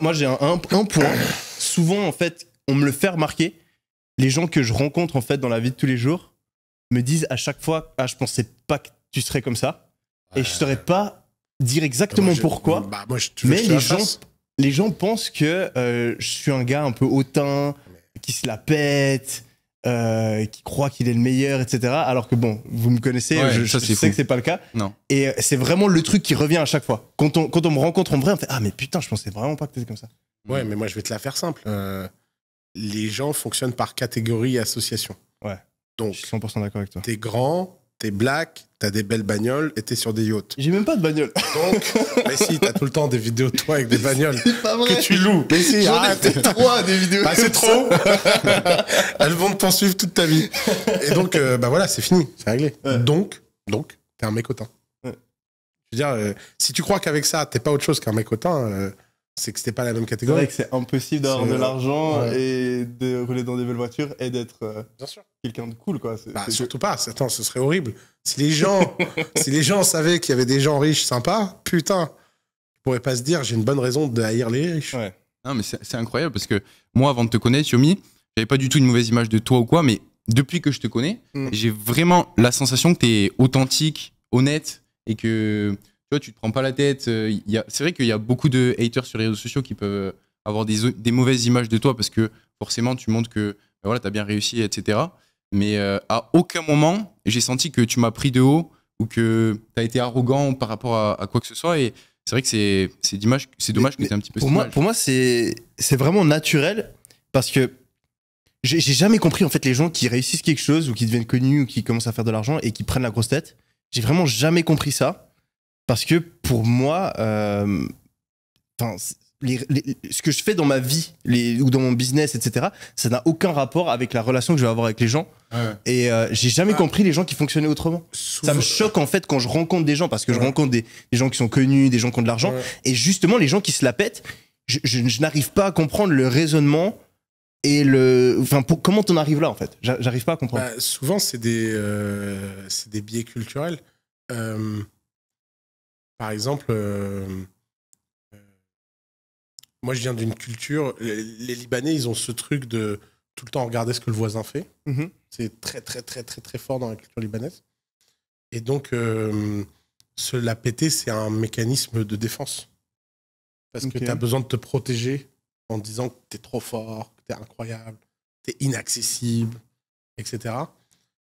Moi j'ai un point. Souvent, en fait, on me le fait remarquer. Les gens que je rencontre, en fait, dans la vie de tous les jours me disent à chaque fois « Ah, je pensais pas que tu serais comme ça. » Et je saurais pas dire exactement pourquoi. Mais les gens pensent que je suis un gars un peu hautain, qui se la pète, qui croit qu'il est le meilleur, etc. Alors que bon, vous me connaissez, je sais que c'est pas le cas. Non. Et c'est vraiment le truc qui revient à chaque fois. Quand on me rencontre en vrai, on fait « Ah, mais putain, je pensais vraiment pas que t'étais comme ça. » Ouais, mais moi, je vais te la faire simple. Les gens fonctionnent par catégorie et association. Ouais. Donc, je suis 100% d'accord avec toi. T'es grand, t'es black, t'as des belles bagnoles et t'es sur des yachts. J'ai même pas de bagnole. Donc, mais si, t'as tout le temps des vidéos de toi avec des bagnoles pas vrai. que tu loues. Mais si, j'en ai fait 3 des vidéos. Bah, c'est trop. Elles vont te poursuivre toute ta vie. Et donc, bah voilà, c'est fini, c'est réglé. Ouais. Donc, t'es un mec hautain. Ouais. Je veux dire, si tu crois qu'avec ça, t'es pas autre chose qu'un mec hautain, c'est que c'était pas la même catégorie. C'est vrai que c'est impossible d'avoir de l'argent et de rouler dans des belles voitures et d'être quelqu'un de cool, quoi. Bah, surtout pas. Attends, ce serait horrible. Si les gens savaient qu'il y avait des gens riches sympas, putain, ils pourraient pas se dire j'ai une bonne raison de haïr les riches. Ouais. Non, mais c'est incroyable parce que moi, avant de te connaître, Yomi, j'avais pas du tout une mauvaise image de toi ou quoi, mais depuis que je te connais, j'ai vraiment la sensation que t'es authentique, honnête et que tu te prends pas la tête. C'est vrai qu'il y a beaucoup de haters sur les réseaux sociaux qui peuvent avoir des mauvaises images de toi parce que forcément tu montres que voilà, tu as bien réussi, etc. Mais à aucun moment j'ai senti que tu m'as pris de haut ou que tu as été arrogant par rapport à quoi que ce soit. Et c'est vrai que c'est dommage que tu aies un petit peu pour moi c'est vraiment naturel parce que j'ai jamais compris en fait les gens qui réussissent quelque chose ou qui deviennent connus ou qui commencent à faire de l'argent et qui prennent la grosse tête. J'ai vraiment jamais compris ça. Parce que pour moi, ce que je fais dans ma vie ou dans mon business, etc., ça n'a aucun rapport avec la relation que je vais avoir avec les gens. Ouais. Et j'ai jamais compris les gens qui fonctionnaient autrement. Ça me choque en fait quand je rencontre des gens, parce que je rencontre des gens qui sont connus, des gens qui ont de l'argent. Et justement, les gens qui se la pètent, je n'arrive pas à comprendre le raisonnement et comment t'en arrives là en fait. J'arrive pas à comprendre. Bah, souvent, c'est des biais culturels. Par exemple, moi je viens d'une culture, les Libanais, ils ont ce truc de tout le temps regarder ce que le voisin fait. C'est très, très, très, très, très fort dans la culture libanaise. Et donc, se la péter, c'est un mécanisme de défense. Parce que tu as besoin de te protéger en disant que tu es trop fort, que tu es incroyable, tu es inaccessible, etc.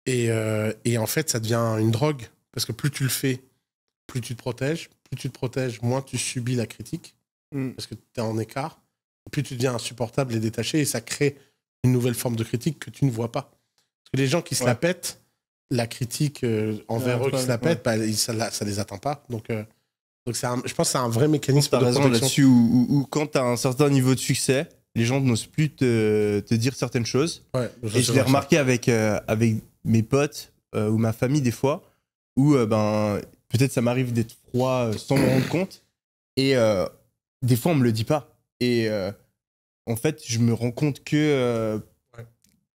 Et en fait, ça devient une drogue. Parce que plus tu le fais, plus tu te protèges, moins tu subis la critique, parce que tu es en écart. Plus tu deviens insupportable et détaché, et ça crée une nouvelle forme de critique que tu ne vois pas. Parce que les gens qui se la pètent, la critique envers eux qui se la pètent, bah, ça les atteint pas. Donc je pense que c'est un vrai mécanisme de protection. T'as raison là-dessus, où quand tu as un certain niveau de succès, les gens n'osent plus te dire certaines choses. Ouais, et je l'ai remarqué avec mes potes ou ma famille des fois, où peut-être ça m'arrive d'être froid sans me rendre compte. Et des fois, on me le dit pas. Et en fait, je me rends compte que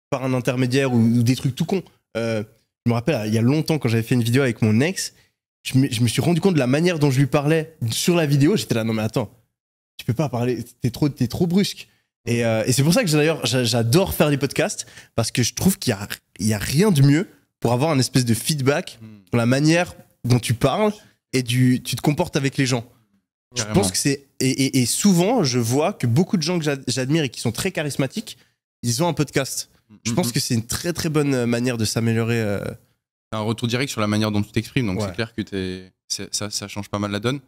par un intermédiaire ou des trucs tout cons. Je me rappelle, il y a longtemps, quand j'avais fait une vidéo avec mon ex, je me suis rendu compte de la manière dont je lui parlais sur la vidéo. J'étais là, non mais attends, tu peux pas parler, t'es trop brusque. Et c'est pour ça que d'ailleurs, j'adore faire des podcasts, parce que je trouve qu'il y a rien de mieux pour avoir un espèce de feedback sur la manière dont tu parles et tu te comportes avec les gens. Carrément. Je pense que c'est... Et souvent, je vois que beaucoup de gens que j'admire et qui sont très charismatiques, ils ont un podcast. Je pense que c'est une très très bonne manière de s'améliorer. T'as un retour direct sur la manière dont tu t'exprimes, donc c'est clair que ça change pas mal la donne.